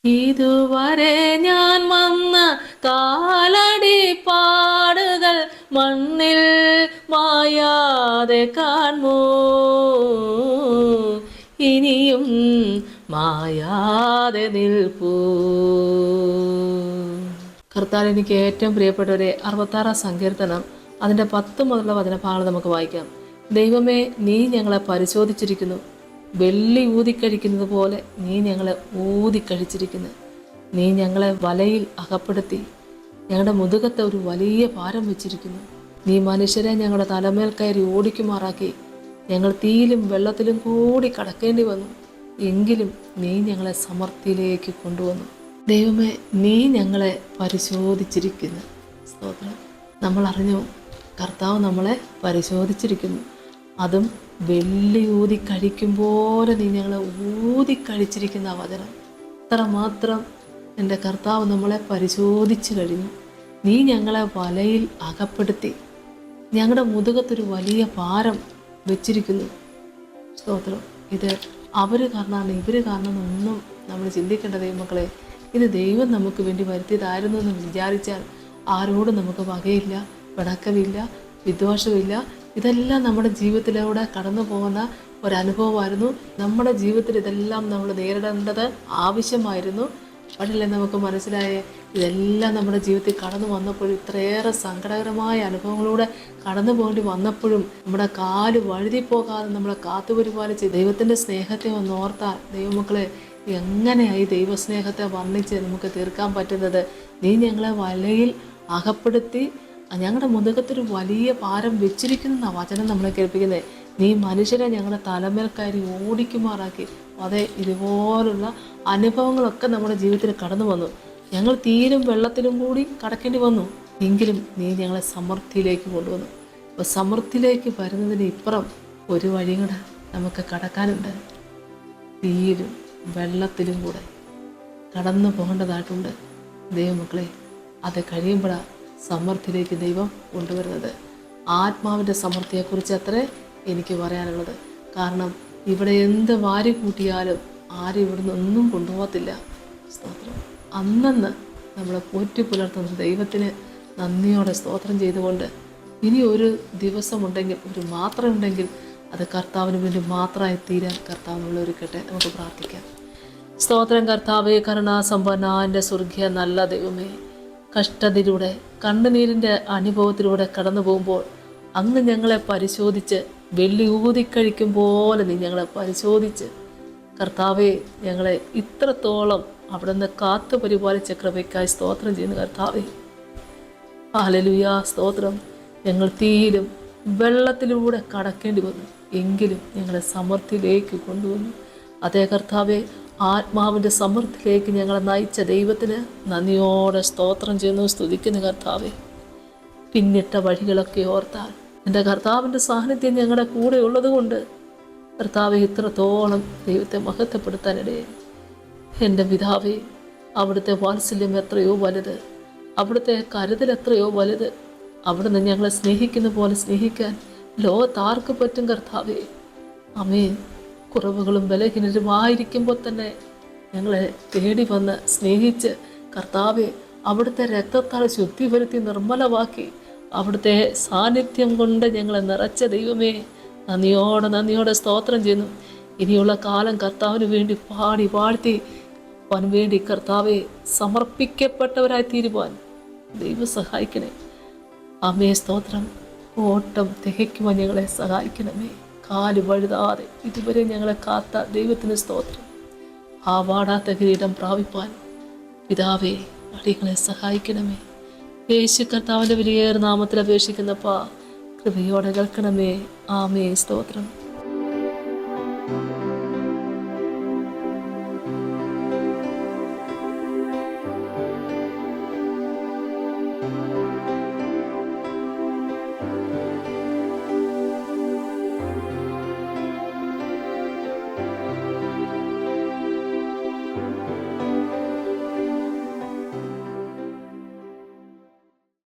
ഇതുവരെ ഞാൻ വന്ന കാലടി പാടുകൾ മണ്ണിൽ മായാതെ കാണൂ, ഇനിയും മായാതെ നിൽപ്പൂ. കർത്താവ് എനിക്ക് ഏറ്റവും പ്രിയപ്പെട്ടവരെ 66 സങ്കീർത്തനം അതിൻ്റെ 10 മുതലുള്ള വചനഭാഗങ്ങൾ നമുക്ക് വായിക്കാം. ദൈവമേ, നീ ഞങ്ങളെ പരിശോധിച്ചിരിക്കുന്നു, വെള്ളി ഊതിക്കഴിക്കുന്നത് പോലെ നീ ഞങ്ങളെ ഊതിക്കഴിച്ചിരിക്കുന്നു. നീ ഞങ്ങളെ വലയിൽ അകപ്പെടുത്തി ഞങ്ങളുടെ മുതുകത്തെ ഒരു വലിയ ഭാരം വെച്ചിരിക്കുന്നു. നീ മനുഷ്യരെ ഞങ്ങളുടെ തലമേൽ കയറി ഓടിക്കുമാറാക്കി. ഞങ്ങൾ തീയിലും വെള്ളത്തിലും കൂടി കടക്കേണ്ടി വന്നു, എങ്കിലും നീ ഞങ്ങളെ സമൃദ്ധിയിലേക്ക് കൊണ്ടുവന്നു. ദൈവമേ, നീ ഞങ്ങളെ പരിശോധിച്ചിരിക്കുന്നു. സ്തോത്രം. നമ്മൾ അറിഞ്ഞു, കർത്താവ് നമ്മളെ പരിശോധിച്ചിരിക്കുന്നു. അതും വെള്ളി ഊതി കഴിക്കും പോലെ നീ ഞങ്ങളെ ഊതിക്കഴിച്ചിരിക്കുന്ന വചനം. അത്രമാത്രം എൻ്റെ കർത്താവ് നമ്മളെ പരിശോധിച്ചു കഴിഞ്ഞു. നീ ഞങ്ങളെ വലയിൽ അകപ്പെടുത്തി ഞങ്ങളുടെ മുതുകത്തൊരു വലിയ ഭാരം വെച്ചിരിക്കുന്നു. സ്തോത്രം. ഇത് അവർ കാരണമാണ്, ഇവർ കാരണമെന്നൊന്നും നമ്മൾ ചിന്തിക്കേണ്ട ദൈവമക്കളെ. ഇത് ദൈവം നമുക്ക് വേണ്ടി വരുത്തിയതായിരുന്നു എന്ന് വിചാരിച്ചാൽ ആരോടും നമുക്ക് വകയില്ല, പിണക്കമില്ല, വിദ്വേഷമില്ല. ഇതെല്ലാം നമ്മുടെ ജീവിതത്തിലൂടെ കടന്നു പോകുന്ന ഒരനുഭവമായിരുന്നു. നമ്മുടെ ജീവിതത്തിൽ ഇതെല്ലാം നമ്മൾ നേരിടേണ്ടത് ആവശ്യമായിരുന്നു. പക്ഷേ നമുക്ക് മനസ്സിലായ ഇതെല്ലാം നമ്മുടെ ജീവിതത്തിൽ കടന്നു വന്നപ്പോഴും, ഇത്രയേറെ സങ്കടകരമായ അനുഭവങ്ങളിലൂടെ കടന്നു പോകേണ്ടി വന്നപ്പോഴും നമ്മുടെ കാല് വഴുതിപ്പോകാതെ നമ്മളെ കാത്തുപരിപാലിച്ച് ദൈവത്തിൻ്റെ സ്നേഹത്തെ ഒന്ന് ഓർത്താൽ ദൈവമക്കളെ എങ്ങനെയായി ദൈവസ്നേഹത്തെ വർണ്ണിച്ച് നമുക്ക് തീർക്കാൻ പറ്റുന്നത്. നീ ഞങ്ങളെ വലയിൽ അകപ്പെടുത്തി ഞങ്ങളുടെ മുതുകത്തൊരു വലിയ ഭാരം വെച്ചിരിക്കുന്ന വചനം നമ്മളെ കേൾപ്പിക്കുന്നത്. നീ മനുഷ്യരെ ഞങ്ങളുടെ തലമേൽ കയറി ഓടിക്കുമാറാക്കി. അതെ, ഇതുപോലുള്ള അനുഭവങ്ങളൊക്കെ നമ്മുടെ ജീവിതത്തിൽ കടന്നു വന്നു. ഞങ്ങൾ തീരും വെള്ളത്തിലും കൂടി കടക്കേണ്ടി വന്നു, എങ്കിലും നീ ഞങ്ങളെ സമൃദ്ധിയിലേക്ക് കൊണ്ടുവന്നു. അപ്പോൾ സമൃദ്ധിയിലേക്ക് വരുന്നതിന് ഇപ്പുറം ഒരു വഴി കൂടെ നമുക്ക് കടക്കാനുണ്ട്. തീരും വെള്ളത്തിലും കൂടെ കടന്നു പോകേണ്ടതായിട്ടുണ്ട് ദൈവമക്കളെ. അത് കഴിയുമ്പോഴാണ് സമൃദ്ധിയിലേക്ക് ദൈവം കൊണ്ടുവരുന്നത്. ആത്മാവിൻ്റെ സമൃദ്ധിയെക്കുറിച്ച് അത്രേ എനിക്ക് പറയാനുള്ളത്. കാരണം ഇവിടെ എന്ത് വാരി കൂട്ടിയാലും ആരും ഇവിടുന്ന് ഒന്നും കൊണ്ടുപോകത്തില്ല. സ്തോത്രം. അന്നന്ന് നമ്മളെ പോറ്റി പുലർത്തുന്ന ദൈവത്തിന് നന്ദിയോടെ സ്തോത്രം ചെയ്തുകൊണ്ട് ഇനി ഒരു ദിവസമുണ്ടെങ്കിൽ, ഒരു മാത്രം ഉണ്ടെങ്കിൽ അത് കർത്താവിന് വേണ്ടി മാത്രമായി തീരാൻ കർത്താവ് നമ്മളെ ഒരുക്കട്ടെ. നമുക്ക് പ്രാർത്ഥിക്കാം. സ്തോത്രം. കർത്താവേ, കരുണാസമ്പന്ന എൻ്റെ സ്വർഗീയ നല്ല ദൈവമേ, കഷ്ടതയിലൂടെ കണ്ണുനീരിൻ്റെ അനുഭവത്തിലൂടെ കടന്നു പോകുമ്പോൾ അങ്ങ് ഞങ്ങളെ പരിശോധിച്ച് വെള്ളി ഊതിക്കഴിക്കും പോലെ നീ ഞങ്ങളെ പരിശോധിച്ച് കർത്താവെ ഞങ്ങളെ ഇത്രത്തോളം അവിടുന്ന് കാത്തു പരിപാലിച്ച കൃപയ്ക്കായി സ്തോത്രം ചെയ്യുന്നു കർത്താവേ. ഹല്ലേലൂയ. സ്തോത്രം. ഞങ്ങൾ തീയിലും വെള്ളത്തിലൂടെ കടക്കേണ്ടി വന്നു, എങ്കിലും ഞങ്ങളെ സമൃദ്ധിയിലേക്ക് കൊണ്ടുവന്നു. അതേ കർത്താവെ, ആത്മാവിൻ്റെ സമൃദ്ധിയിലേക്ക് ഞങ്ങളെ നയിച്ച ദൈവത്തിന് നന്ദിയോടെ സ്തോത്രം ചെയ്യുന്നു, സ്തുതിക്കുന്നു കർത്താവെ. പിന്നിട്ട വഴികളൊക്കെ ഓർത്താൽ എൻ്റെ കർത്താവിൻ്റെ സാന്നിധ്യം ഞങ്ങളുടെ കൂടെ ഉള്ളത് കൊണ്ട് കർത്താവെ ഇത്രത്തോളം ദൈവത്തെ മഹത്വപ്പെടുത്താനിടയെ. എൻ്റെ പിതാവേ, അവിടുത്തെ വാത്സല്യം എത്രയോ വലുത്, അവിടുത്തെ കരുതൽ എത്രയോ വലുത്. അവിടുന്ന് ഞങ്ങളെ സ്നേഹിക്കുന്ന പോലെ സ്നേഹിക്കാൻ ലോകത്താർക്ക് പറ്റും കർത്താവേ. ആമേൻ. കുറവുകളും ബലഹീനരുമായിരിക്കുമ്പോൾ തന്നെ ഞങ്ങളെ തേടി വന്ന് സ്നേഹിച്ച് കർത്താവെ അവിടുത്തെ രക്തത്താൽ ശുദ്ധി വരുത്തി നിർമ്മലമാക്കി അവിടുത്തെ സാന്നിധ്യം കൊണ്ട് ഞങ്ങളെ നിറച്ച ദൈവമേ, നന്ദിയോടെ സ്തോത്രം ചെയ്യുന്നു. ഇനിയുള്ള കാലം കർത്താവിന് വേണ്ടി പാടി വാഴ്ത്തി അവന് വേണ്ടി കർത്താവെ സമർപ്പിക്കപ്പെട്ടവരായി തീരുവാൻ ദൈവം സഹായിക്കണേ. അമ്മേ, സ്തോത്രം. ഓട്ടം തികയ്ക്കുവാൻ ഞങ്ങളെ സഹായിക്കണമേ. കാല് വഴുതാതെ ഇതുവരെ ഞങ്ങളെ കാത്ത ദൈവത്തിന് സ്തോത്രം. ആ വാടാത്ത കിരീടം പ്രാപിപ്പാൻ പിതാവേ അടികളെ സഹായിക്കണമേ. യേശു കർത്താവിൻ്റെ വലിയേറെ നാമത്തിൽ അപേക്ഷിക്കുന്നപ്പാ, കൃപയോടെ കേൾക്കണമേ. ആമേ. സ്തോത്രം.